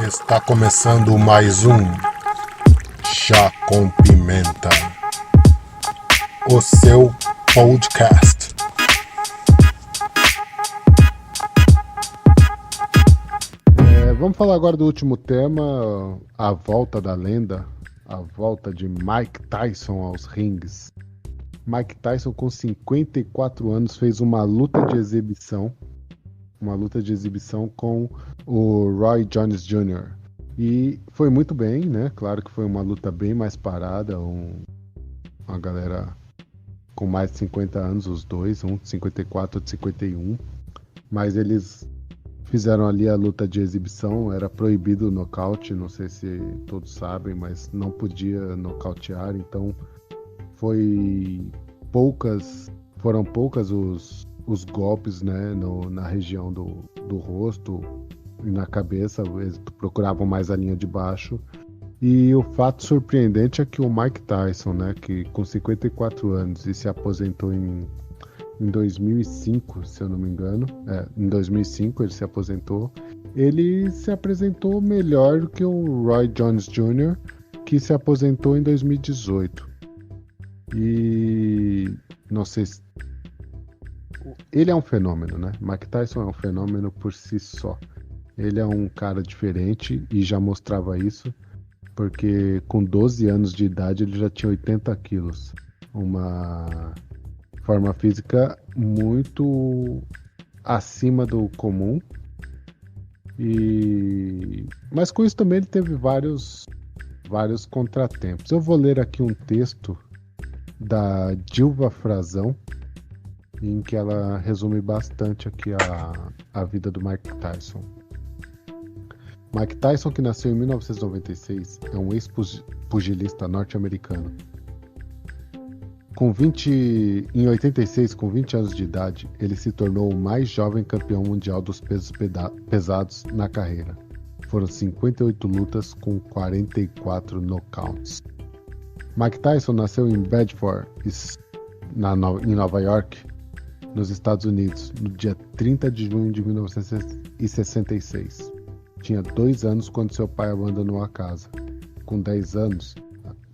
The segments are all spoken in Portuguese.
Está começando mais um Chá com Pimenta, o seu podcast. Vamos falar agora do último tema, a volta da lenda, a volta de Mike Tyson aos rings. Mike Tyson, com 54 anos, fez uma luta de exibição com o Roy Jones Jr. E foi muito bem, né? Claro que foi uma luta bem mais parada, uma galera com mais de 50 anos, os dois, um de 54, outro de 51. Mas eles fizeram ali a luta de exibição, era proibido o nocaute, não sei se todos sabem, mas não podia nocautear, então foram poucas os golpes, né, na região do rosto e na cabeça. Eles procuravam mais a linha de baixo. E o fato surpreendente é que o Mike Tyson, né, que com 54 anos e se aposentou em 2005, se eu não me engano, em 2005 ele se aposentou, ele se apresentou melhor do que o Roy Jones Jr., que se aposentou em 2018. E não sei se ele é um fenômeno, né? Mike Tyson é um fenômeno por si só. Ele é um cara diferente e já mostrava isso, porque com 12 anos de idade ele já tinha 80 quilos. Uma forma física muito acima do comum. Mas com isso também ele teve vários contratempos. Eu vou ler aqui um texto da Dilva Frazão, em que ela resume bastante aqui a vida do Mike Tyson. Mike Tyson, que nasceu em 1996, é um ex-pugilista norte-americano. Em 86, com 20 anos de idade, ele se tornou o mais jovem campeão mundial dos pesos pesados na carreira. Foram 58 lutas com 44 knockouts. Mike Tyson nasceu em Bedford, em Nova York, nos Estados Unidos, no dia 30 de junho de 1966. Tinha 2 anos quando seu pai abandonou a casa. Com 10 anos,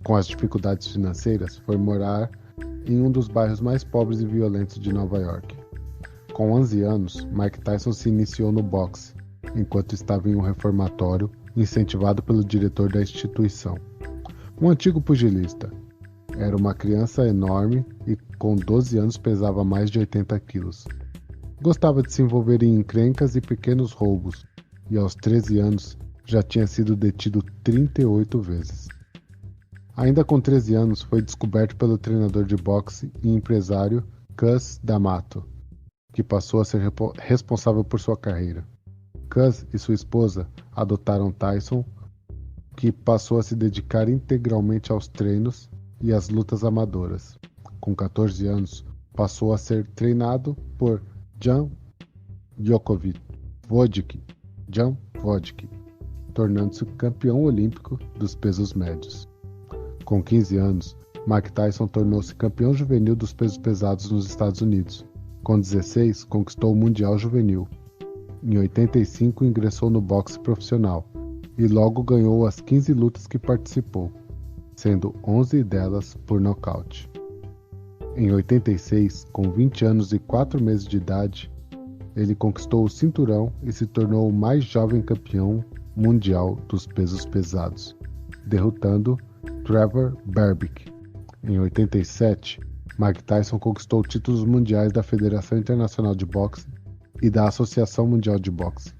com as dificuldades financeiras, foi morar em um dos bairros mais pobres e violentos de Nova York. Com 11 anos, Mike Tyson se iniciou no boxe, enquanto estava em um reformatório, incentivado pelo diretor da instituição. Um antigo pugilista. Era uma criança enorme e com 12 anos pesava mais de 80 quilos. Gostava de se envolver em encrencas e pequenos roubos, e aos 13 anos já tinha sido detido 38 vezes. Ainda com 13 anos foi descoberto pelo treinador de boxe e empresário Cus D'Amato, que passou a ser responsável por sua carreira. Cus e sua esposa adotaram Tyson, que passou a se dedicar integralmente aos treinos e às lutas amadoras. Com 14 anos, passou a ser treinado por Jan Vodicki, tornando-se campeão olímpico dos pesos médios. Com 15 anos, Mike Tyson tornou-se campeão juvenil dos pesos pesados nos Estados Unidos. Com 16, conquistou o Mundial Juvenil. Em 85, ingressou no boxe profissional e logo ganhou as 15 lutas que participou, sendo 11 delas por nocaute. Em 86, com 20 anos e 4 meses de idade, ele conquistou o cinturão e se tornou o mais jovem campeão mundial dos pesos pesados, derrotando Trevor Berbick. Em 87, Mike Tyson conquistou títulos mundiais da Federação Internacional de Boxe e da Associação Mundial de Boxe.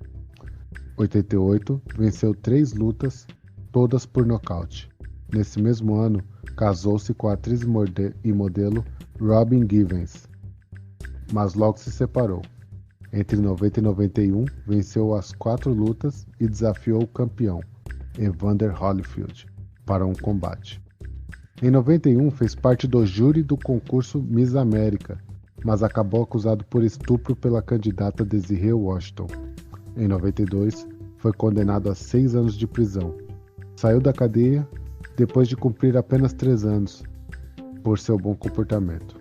88, venceu 3 lutas, todas por nocaute. Nesse mesmo ano, casou-se com a atriz e modelo Robin Givens, mas logo se separou. Entre 90 e 91, venceu as 4 lutas e desafiou o campeão, Evander Holyfield, para um combate. Em 91, fez parte do júri do concurso Miss América, mas acabou acusado por estupro pela candidata Desiree Washington. Em 92, foi condenado a 6 anos de prisão. Saiu da cadeia depois de cumprir apenas 3 anos, por seu bom comportamento.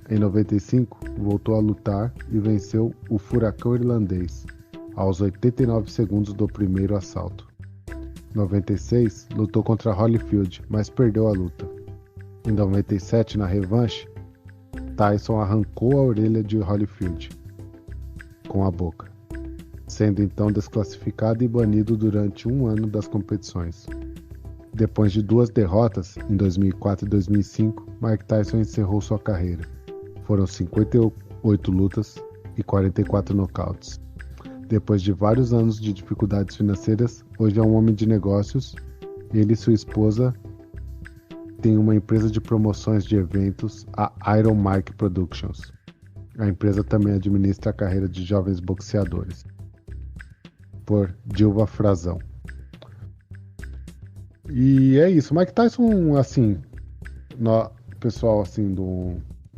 Em 95, voltou a lutar e venceu o Furacão Irlandês, aos 89 segundos do primeiro assalto. Em 96, lutou contra Holyfield, mas perdeu a luta. Em 97, na revanche, Tyson arrancou a orelha de Holyfield com a boca, sendo então desclassificado e banido durante um ano das competições. Depois de 2 derrotas, em 2004 e 2005, Mike Tyson encerrou sua carreira. Foram 58 lutas e 44 nocautes. Depois de vários anos de dificuldades financeiras, hoje é um homem de negócios. Ele e sua esposa têm uma empresa de promoções de eventos, a Iron Mike Productions. A empresa também administra a carreira de jovens boxeadores. Por Dilva Frazão. E é isso. Mike Tyson, assim, pessoal assim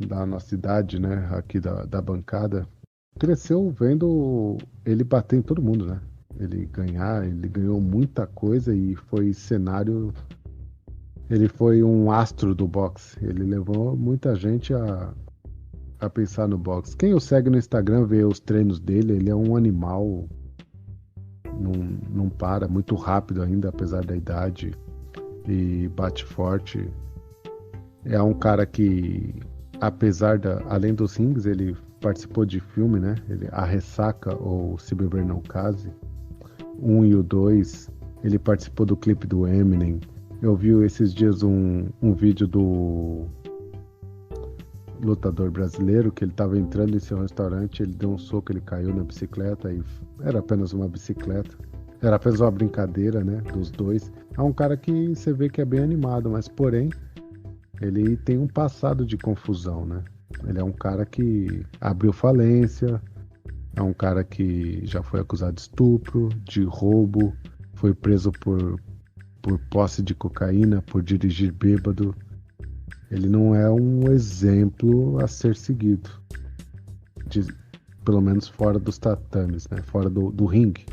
da nossa idade, né, aqui da bancada, cresceu vendo ele bater em todo mundo, né? Ele ganhou muita coisa e foi cenário. Ele foi um astro do boxe. Ele levou muita gente a pensar no boxe. Quem o segue no Instagram vê os treinos dele, ele é um animal. Não para, muito rápido ainda, apesar da idade. E bate forte. É um cara que, além dos rings, ele participou de filme, né? A Ressaca ou Se Beber Não Case, 1 e o 2. Ele participou do clipe do Eminem. Eu vi esses dias um vídeo do lutador brasileiro que ele estava entrando em seu restaurante, ele deu um soco, ele caiu na bicicleta e era apenas uma bicicleta. Era apenas uma brincadeira, né? Dos dois. É um cara que você vê que é bem animado, mas porém ele tem um passado de confusão, né? Ele é um cara que abriu falência, é um cara que já foi acusado de estupro, de roubo, foi preso por posse de cocaína, por dirigir bêbado. Ele não é um exemplo a ser seguido, pelo menos fora dos tatames, né? Fora do ringue.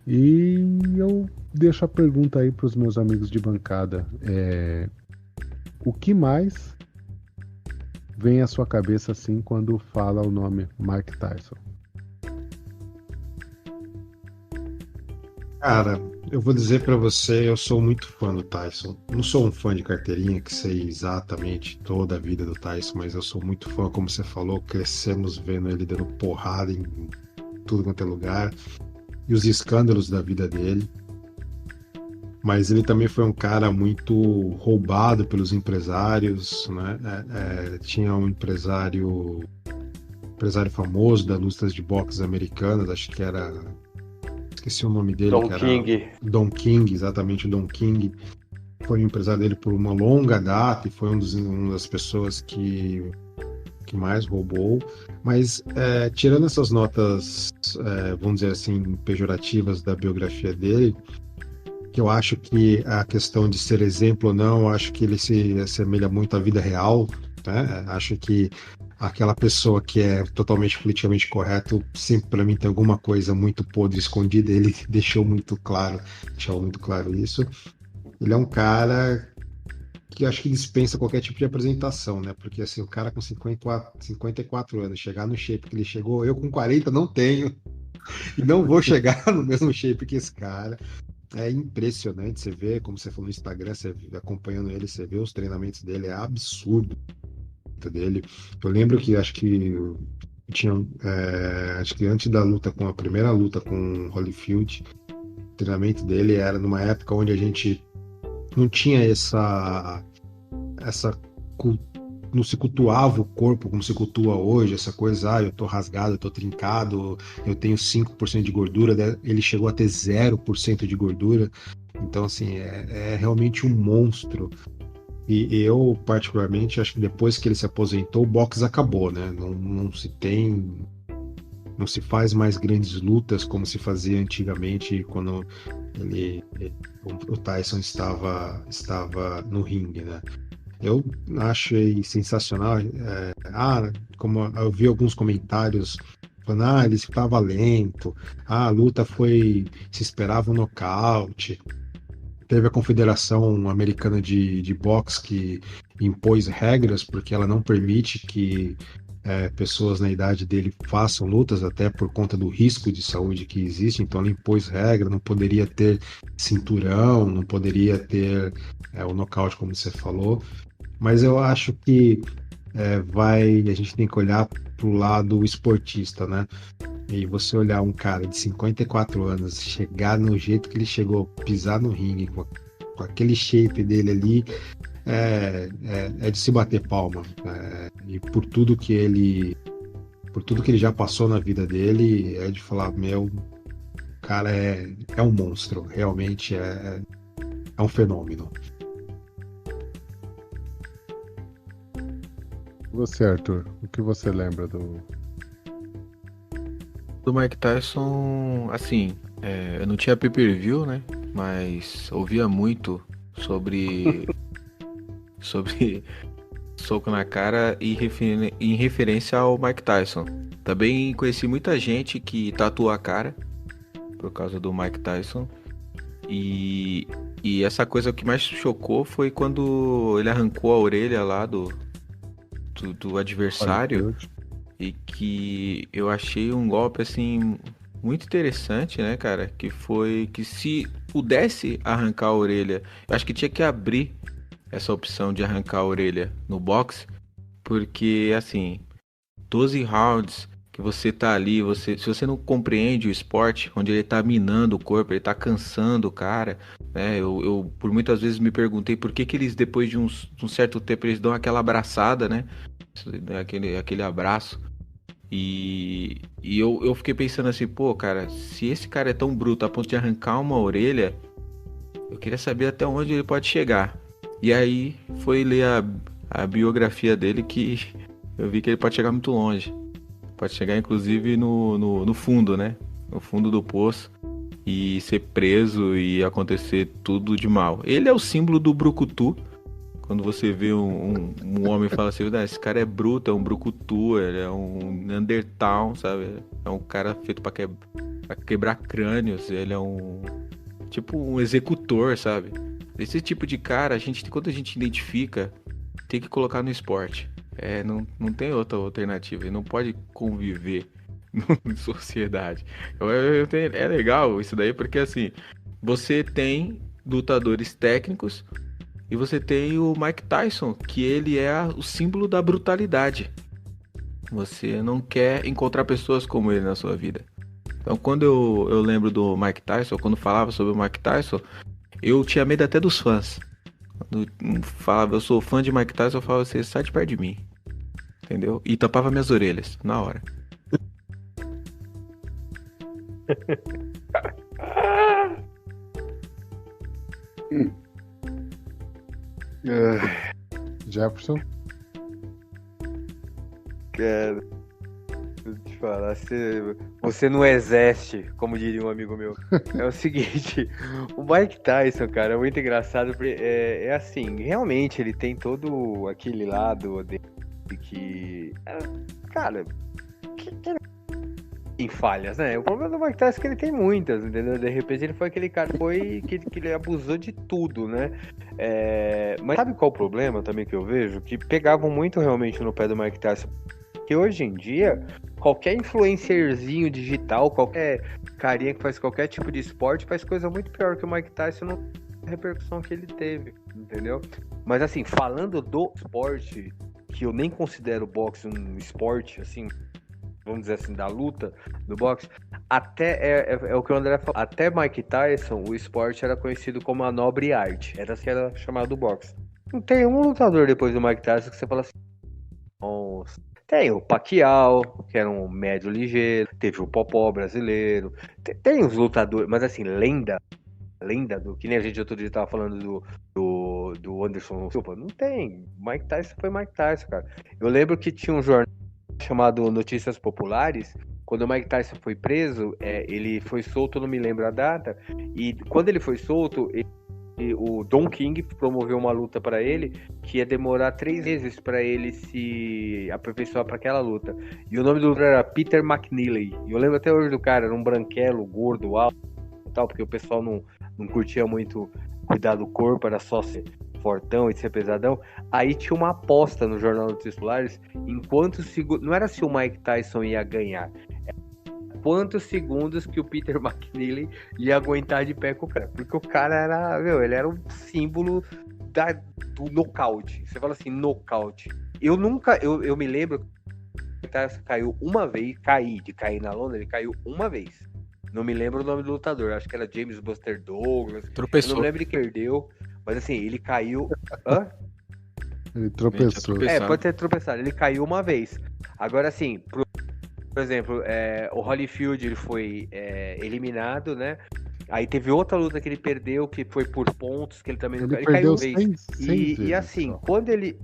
E eu deixo a pergunta aí para os meus amigos de bancada. O que mais vem à sua cabeça assim quando fala o nome Mike Tyson? Cara, eu vou dizer pra você, eu sou muito fã do Tyson. Não sou um fã de carteirinha que sei exatamente toda a vida do Tyson, mas eu sou muito fã, como você falou, crescemos vendo ele dando porrada em tudo quanto é lugar e os escândalos da vida dele. Mas ele também foi um cara muito roubado pelos empresários, né? Tinha um empresário famoso das lutas de boxe americanas, acho que era, esqueci o nome dele, Don que era King. Don King, exatamente o Don King. Foi um empresário dele por uma longa data e foi uma das pessoas que mais roubou. Mas tirando essas notas, vamos dizer assim, pejorativas da biografia dele, que eu acho que a questão de ser exemplo ou não, eu acho que ele se assemelha muito à vida real, né? Acho que aquela pessoa que é totalmente politicamente correto, sempre para mim tem alguma coisa muito podre escondida, ele deixou muito claro isso. Ele é um cara que eu acho que dispensa qualquer tipo de apresentação, né? Porque assim, o cara com 54 anos, chegar no shape que ele chegou, eu com 40 não tenho, e não vou chegar no mesmo shape que esse cara. É impressionante, você vê, como você falou no Instagram, você acompanhando ele, você vê os treinamentos dele, é absurdo dele. Eu lembro que tinha, acho que antes da luta com a primeira luta com o Holyfield, o treinamento dele era numa época onde a gente não tinha essa não se cultuava o corpo como se cultua hoje, essa coisa, eu tô rasgado, eu tô trincado, eu tenho 5% de gordura, né? Ele chegou a ter 0% de gordura, então assim, é realmente um monstro. E eu, particularmente, acho que depois que ele se aposentou, o boxe acabou, né? Não se faz mais grandes lutas como se fazia antigamente, quando o Tyson estava no ringue, né? Eu achei sensacional. Como eu vi alguns comentários falando, ele estava lento, a luta se esperava um nocaute. Teve a Confederação Americana de Boxe que impôs regras porque ela não permite que pessoas na idade dele façam lutas, até por conta do risco de saúde que existe. Então ele impôs regra, não poderia ter cinturão, não poderia ter o nocaute, como você falou. Mas eu acho que a gente tem que olhar para o lado esportista, né? E você olhar um cara de 54 anos chegar no jeito que ele chegou, pisar no ringue, com aquele shape dele ali, é de se bater palma. E por tudo que ele já passou na vida dele, é de falar, meu, o cara é um monstro, realmente é um fenômeno. Você, Arthur, o que você lembra do Mike Tyson, assim, eu não tinha pay-per-view, né? Mas ouvia muito sobre soco na cara e em referência ao Mike Tyson. Também conheci muita gente que tatuou a cara por causa do Mike Tyson. E essa coisa que mais chocou foi quando ele arrancou a orelha lá do adversário. Holyfield? E que eu achei um golpe assim muito interessante, né, cara? Que foi que se pudesse arrancar a orelha, eu acho que tinha que abrir essa opção de arrancar a orelha no boxe, porque assim, 12 rounds que você tá ali, se você não compreende o esporte, onde ele tá minando o corpo, ele tá cansando o cara, né? Eu por muitas vezes me perguntei por que eles, depois de um certo tempo, eles dão aquela abraçada, né? Aquele abraço. E eu fiquei pensando assim, pô, cara, se esse cara é tão bruto a ponto de arrancar uma orelha, eu queria saber até onde ele pode chegar. E aí foi ler a biografia dele que eu vi que ele pode chegar muito longe. Pode chegar inclusive no fundo, né? No fundo do poço e ser preso e acontecer tudo de mal. Ele é o símbolo do brucutu. Quando você vê um homem e fala assim, esse cara é bruto, é um brucutu, ele é um Neandertal, sabe? É um cara feito pra quebrar crânios, ele é tipo um executor, sabe? Esse tipo de cara, quando a gente identifica, tem que colocar no esporte. Não tem outra alternativa, ele não pode conviver em sociedade. É legal isso daí, porque assim, você tem lutadores técnicos e você tem o Mike Tyson, que ele é o símbolo da brutalidade. Você não quer encontrar pessoas como ele na sua vida. Então, quando eu lembro do Mike Tyson, quando falava sobre o Mike Tyson, eu tinha medo até dos fãs. Quando falava, eu sou fã de Mike Tyson, eu falava, você sai de perto de mim. Entendeu? E tampava minhas orelhas, na hora. Jefferson? Cara, deixa eu te falar, você não existe, como diria um amigo meu. É o seguinte, o Mike Tyson, cara, é muito engraçado, porque é assim, realmente ele tem todo aquele lado dele que, cara, que tem falhas, né? O problema do Mike Tyson é que ele tem muitas, entendeu? De repente ele foi aquele cara que ele abusou de tudo, né? Mas sabe qual o problema também que eu vejo? Que pegavam muito realmente no pé do Mike Tyson. Que hoje em dia, qualquer influencerzinho digital, qualquer carinha que faz qualquer tipo de esporte, faz coisa muito pior que o Mike Tyson na repercussão que ele teve, entendeu? Mas assim, falando do esporte, que eu nem considero o boxe um esporte, assim, vamos dizer assim, da luta, do boxe, até é o que o André falou, até Mike Tyson, o esporte era conhecido como a nobre arte, era assim que era chamado o boxe. Não tem um lutador depois do Mike Tyson que você fala assim, nossa. Tem o Pacquiao, que era um médio ligeiro, teve o Popó brasileiro, tem os lutadores, mas assim, lenda do que nem a gente outro dia tava falando do Anderson Silva, não tem. Mike Tyson foi Mike Tyson, cara. Eu lembro que tinha um jornal chamado Notícias Populares. Quando o Mike Tyson foi preso, ele foi solto, não me lembro a data, e quando ele foi solto, o Don King promoveu uma luta para ele que ia demorar 3 meses para ele se aperfeiçoar para aquela luta. E o nome do lutador era Peter McNeely. E eu lembro até hoje do cara, era um branquelo, gordo, alto e tal, porque o pessoal não curtia muito cuidar do corpo, era só ser fortão e de ser pesadão, aí tinha uma aposta no Jornal dos Titulares em quantos segundos. Não era se o Mike Tyson ia ganhar, era quantos segundos que o Peter McNeely ia aguentar de pé com o cara. Porque o cara era, meu, ele era um símbolo do nocaute. Você fala assim, nocaute. Eu me lembro que o Tyson caiu uma vez, de cair na lona, ele caiu uma vez. Não me lembro o nome do lutador, acho que era James Buster Douglas. Tropeçou. Eu não me lembro de que perdeu, mas assim, ele caiu. Hã? Ele tropeçou. Pode ter tropeçado. Ele caiu uma vez. Agora, assim, por exemplo, o Holyfield ele foi eliminado, né? Aí teve outra luta que ele perdeu, que foi por pontos, que ele também não caiu. Ele caiu uma vez. E assim, só. Quando ele.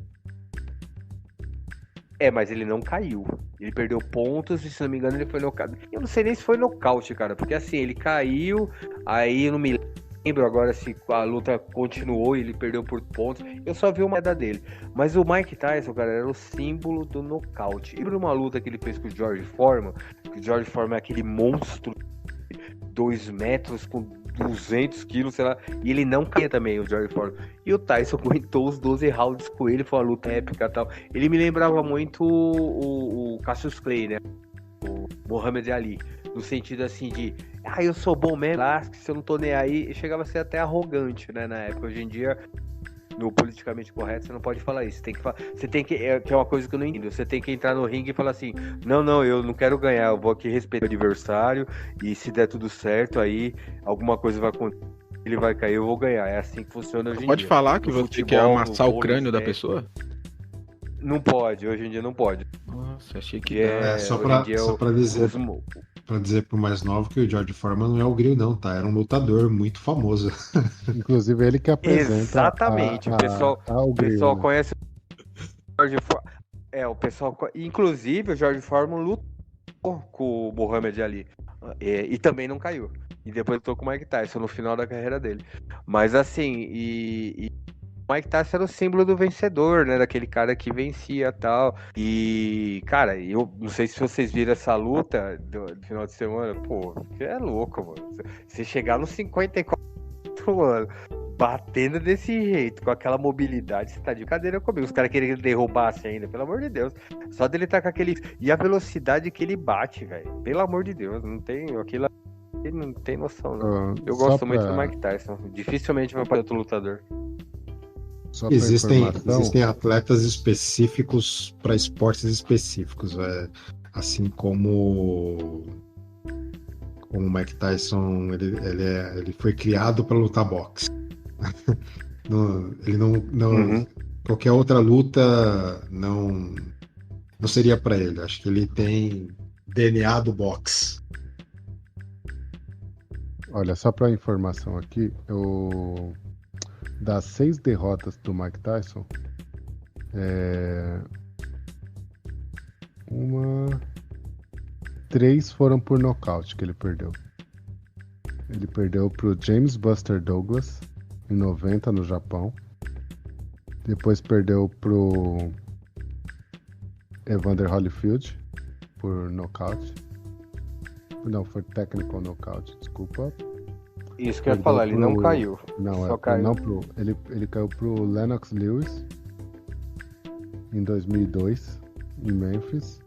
Mas ele não caiu. Ele perdeu pontos e, se não me engano, ele foi nocaute. Eu não sei nem se foi nocaute, cara, porque assim, ele caiu, aí eu não me lembro agora se a luta continuou e ele perdeu por pontos. Eu só vi uma queda dele. Mas o Mike Tyson, cara, era o símbolo do nocaute. Lembra uma luta que ele fez com o George Foreman? Que o George Foreman é aquele monstro, 2 metros, com 200 quilos, sei lá, e ele não caía também, o George Foreman. E o Tyson aguentou os 12 rounds com ele, foi uma luta épica e tal. Ele me lembrava muito o Cassius Clay, né? O Muhammad Ali, no sentido assim de, eu sou bom mesmo, se eu não tô nem aí, e chegava a ser até arrogante, né, na época. Hoje em dia, no politicamente correto, você não pode falar isso. Você tem que é uma coisa que eu não entendo. Você tem que entrar no ringue e falar assim: não, eu não quero ganhar, eu vou aqui respeitar o adversário, e se der tudo certo, aí alguma coisa vai acontecer, ele vai cair, eu vou ganhar. É assim que funciona hoje em dia. Pode falar que você quer amassar o crânio da pessoa? Não pode, hoje em dia não pode. Nossa, achei que só pra dizer pro mais novo que o George Foreman não é o grill, não, tá? Era um lutador muito famoso. Inclusive ele que apresenta. Exatamente. O pessoal né? conhece o George Foreman. O pessoal. Inclusive, o George Foreman lutou com o Muhammad Ali. E também não caiu. E depois lutou com o Mike Tyson no final da carreira dele. Mas assim, o Mike Tyson era o símbolo do vencedor, né? Daquele cara que vencia e tal. E, cara, eu não sei se vocês viram essa luta do final de semana. Pô, que é louco, mano. Você chegar nos 54, mano, batendo desse jeito, com aquela mobilidade, você tá de cadeira comigo. Os caras queriam que ele derrubasse ainda, pelo amor de Deus. Só dele tá com aquele. E a velocidade que ele bate, velho. Pelo amor de Deus, não tem aquilo. Ele não tem noção, não. Eu gosto muito do Mike Tyson. Dificilmente vai para outro lutador. Existem atletas específicos para esportes específicos, assim como o Mike Tyson, ele foi criado para lutar boxe. Ele não qualquer outra luta não seria para ele. Acho que ele tem DNA do boxe. Olha, só para informação aqui, das 6 derrotas do Mike Tyson, 3 foram por nocaute que ele perdeu. Ele perdeu pro James Buster Douglas em 90 no Japão. Depois perdeu pro Evander Holyfield por nocaute. Não, foi technical nocaute, desculpa. Isso que eu ia falar, ele não caiu. Não, ele caiu pro Lennox Lewis em 2002, em Memphis.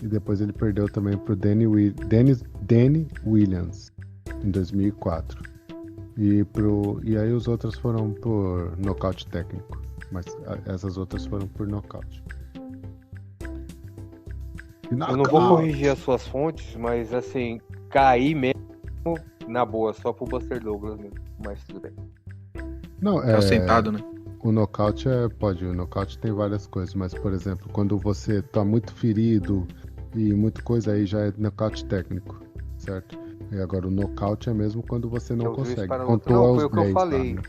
E depois ele perdeu também pro Danny Williams em 2004. E aí os outros foram por nocaute técnico. Mas essas outras foram por nocaute. Eu não vou corrigir as suas fontes, mas assim, cair mesmo na boa, só pro Buster Douglas mesmo. Mas tudo bem. Não, sentado, né? O nocaute o nocaute tem várias coisas, mas por exemplo, quando você tá muito ferido e muita coisa, aí já é nocaute técnico, certo? E agora o nocaute é mesmo quando você não consegue. Foi o que eu falei.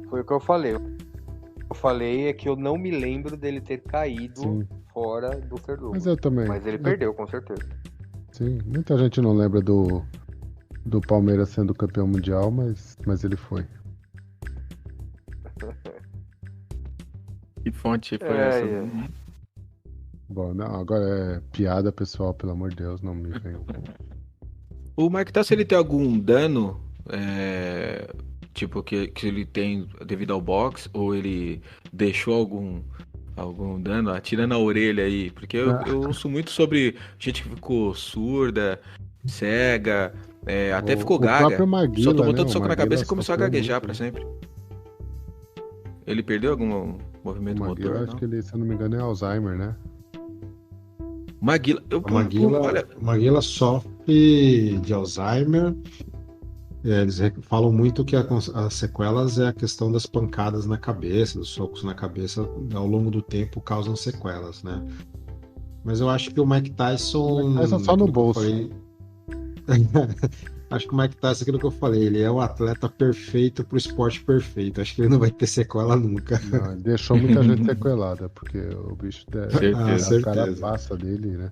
Foi o que eu falei. Eu falei é que eu não me lembro dele ter caído fora do Buster Douglas. Mas eu também. Mas ele perdeu, com certeza. Sim, muita gente não lembra do Palmeiras sendo campeão mundial, mas ele foi. Que fonte foi essa? Bom, não, agora é piada, pessoal, pelo amor de Deus, não me venham. O Mike Tyson, ele tem algum dano, Tipo, que ele tem devido ao boxe, ou ele deixou algum dano, atira na orelha aí. Porque eu ouço muito sobre gente que ficou surda, cega, até ficou O próprio gaga. Só Maguila, tomou né? tanto O soco na Maguila cabeça e começou a sofreu gaguejar muito, pra né? sempre. Ele perdeu algum O movimento Maguila, motor, acho não? que ele, se eu não me engano, é Alzheimer, né? Maguila, olha, O Maguila sofre de Alzheimer. Eles falam muito que as sequelas é a questão das pancadas na cabeça, dos socos na cabeça, ao longo do tempo causam sequelas, né? Mas eu acho que o Mike O Mike Tyson Tyson, só no aquilo que eu bolso. falei, acho que o Mike Tyson, aquilo que eu falei, ele é o atleta perfeito para o esporte perfeito. Acho que ele não vai ter sequela nunca. Não, ele deixou muita gente sequelada, porque o bicho, Ah, certeza. a cara certeza. passa dele, né?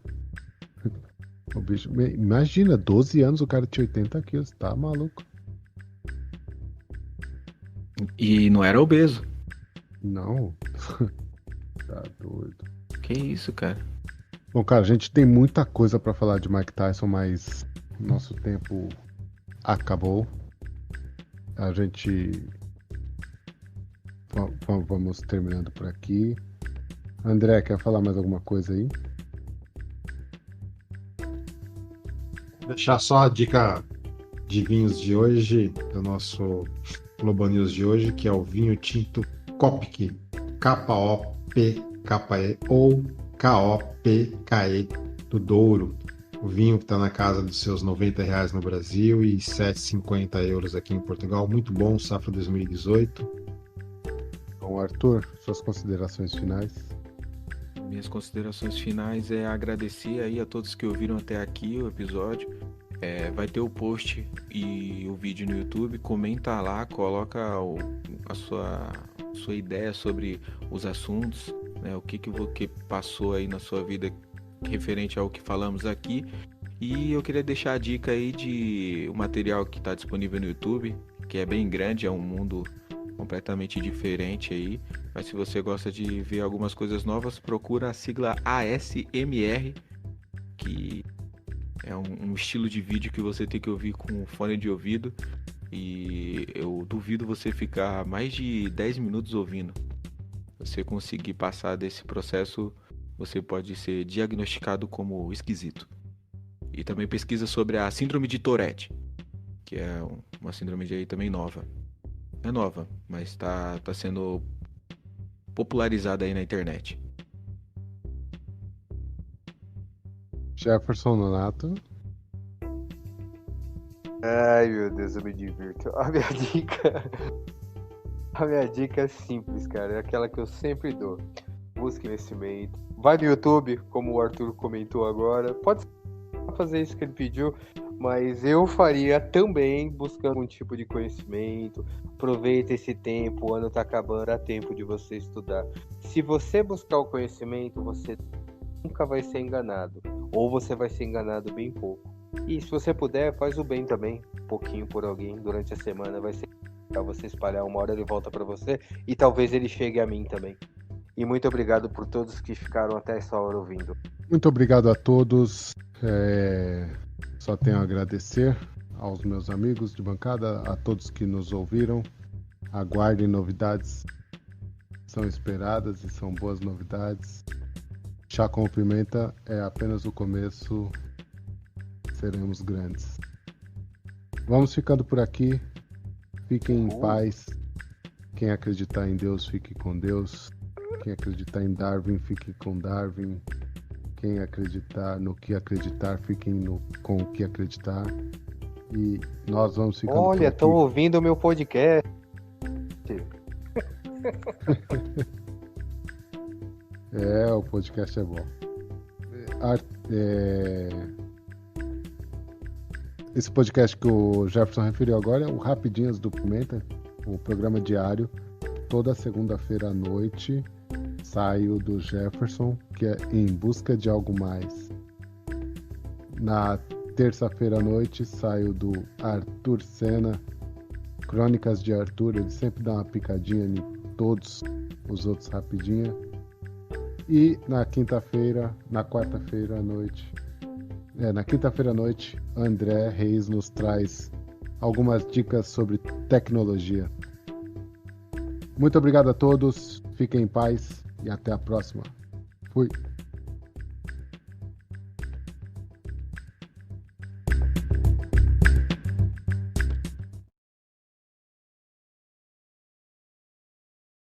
O bicho, imagina, 12 anos o cara tinha 80 quilos, tá maluco? E não era obeso. Não, tá doido. Que isso, cara? Bom, cara, a gente tem muita coisa pra falar de Mike Tyson, mas nosso tempo acabou. A gente vamos terminando por aqui. André, quer falar mais alguma coisa aí? Deixar só a dica de vinhos de hoje, do nosso Globo News de hoje, que é o vinho tinto Kopke, Kopke ou Kopke do Douro. O vinho que está na casa dos seus R$ 90 no Brasil e 7,50 euros aqui em Portugal. Muito bom, safra 2018. Bom, Arthur, suas considerações finais. Minhas considerações finais é agradecer aí a todos que ouviram até aqui o episódio. Vai ter o post e o vídeo no YouTube. Comenta lá, coloca a sua ideia sobre os assuntos, né? O que passou aí na sua vida referente ao que falamos aqui. E eu queria deixar a dica aí de o material que está disponível no YouTube, que é bem grande, é um mundo completamente diferente aí. Mas se você gosta de ver algumas coisas novas, procura a sigla ASMR, que é um estilo de vídeo que você tem que ouvir com fone de ouvido. E eu duvido você ficar mais de 10 minutos ouvindo. Se você conseguir passar desse processo, você pode ser diagnosticado como esquisito. E também pesquisa sobre a síndrome de Tourette, que é uma síndrome de aí também nova. É nova, mas tá sendo popularizada aí na internet. Jefferson Nonato. Ai, meu Deus, eu me divirto. A minha dica é simples, cara. É aquela que eu sempre dou. Busque conhecimento. Vai no YouTube, como o Arthur comentou agora. Pode fazer isso que ele pediu, mas eu faria também buscando algum tipo de conhecimento. Aproveita esse tempo, o ano tá acabando, dá tempo de você estudar. Se você buscar o conhecimento, você nunca vai ser enganado. Ou você vai ser enganado bem pouco. E se você puder, faz o bem também, um pouquinho por alguém durante a semana. Vai ser legal você espalhar, uma hora ele volta para você e talvez ele chegue a mim também. E muito obrigado por todos que ficaram até essa hora ouvindo. Muito obrigado a todos. Só tenho a agradecer aos meus amigos de bancada, a todos que nos ouviram. Aguardem novidades. São esperadas e são boas novidades. Chá com Pimenta é apenas o começo. Seremos grandes. Vamos ficando por aqui. Fiquem em paz. Quem acreditar em Deus, fique com Deus. Quem acreditar em Darwin, fique com Darwin. Quem acreditar no que acreditar, fiquem com o que acreditar. E nós vamos ficando por aqui. Olha, estão ouvindo o meu podcast. O podcast é bom. Esse podcast que o Jefferson referiu agora é o Rapidinhas do Pimenta, o programa diário. Toda segunda-feira à noite sai o do Jefferson, que é Em Busca de Algo Mais. Na terça-feira à noite sai o do Arthur Senna, Crônicas de Arthur. Ele sempre dá uma picadinha em todos os outros rapidinha. E na quinta-feira à noite, André Reis nos traz algumas dicas sobre tecnologia. Muito obrigado a todos, fiquem em paz e até a próxima. Fui.